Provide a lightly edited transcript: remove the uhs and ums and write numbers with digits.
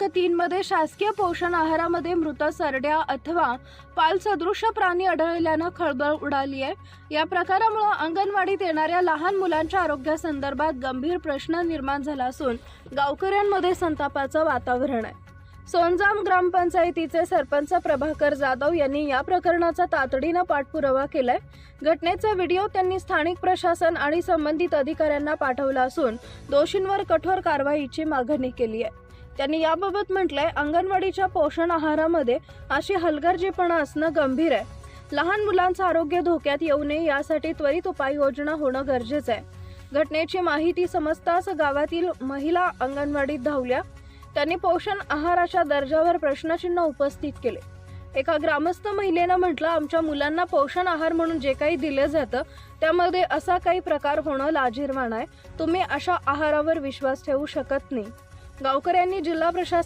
3 मध्ये शासकीय पोषण आहारामध्ये मृत सरड्या अथवा पालसदृश्य प्राणी आढळल्यानं खळबळ उडाली आहे। या प्रकारामुळे अंगणवाडीत येणाऱ्या लहान मुलांच्या आरोग्यासंदर्भात गंभीर प्रश्न निर्माण झाला असून गावकऱ्यांमध्ये संतापाचं वातावरण आहे। सोनजाम ग्रामपंचायतीचे सरपंच प्रभाकर जाधव यांनी या प्रकरणाचा तातडीने पाठपुरावा केलाय। घटनेचा व्हिडिओ त्यांनी स्थानिक प्रशासन आणि संबंधित अधिकाऱ्यांना पाठवला असून दोषींवर कठोर कारवाईची मागणी केली आहे। त्यांनी याबाबत म्हटलंय, अंगणवाडीच्या पोषण आहारामध्ये अशी हलगर्जीपणा असणं गंभीर आहे। लहान मुलांचं आरोग्य धोक्यात येऊ नये यासाठी त्वरित उपाययोजना होणं गरजेचं आहे। घटनेची माहिती समजताच गावातील महिला अंगणवाडीत धावल्या। त्यांनी पोषण आहाराच्या दर्जावर प्रश्नचिन्ह उपस्थित केले। एका ग्रामस्थ महिलेनं म्हटलं, आमच्या मुलांना पोषण आहार म्हणून जे काही दिले जातं त्यामध्ये असा काही प्रकार होणं लाजिरवाणं आहे। तुम्ही अशा आहारावर विश्वास ठेवू शकत नाही। गावकऱ्यांनी जिल्हा प्रशासन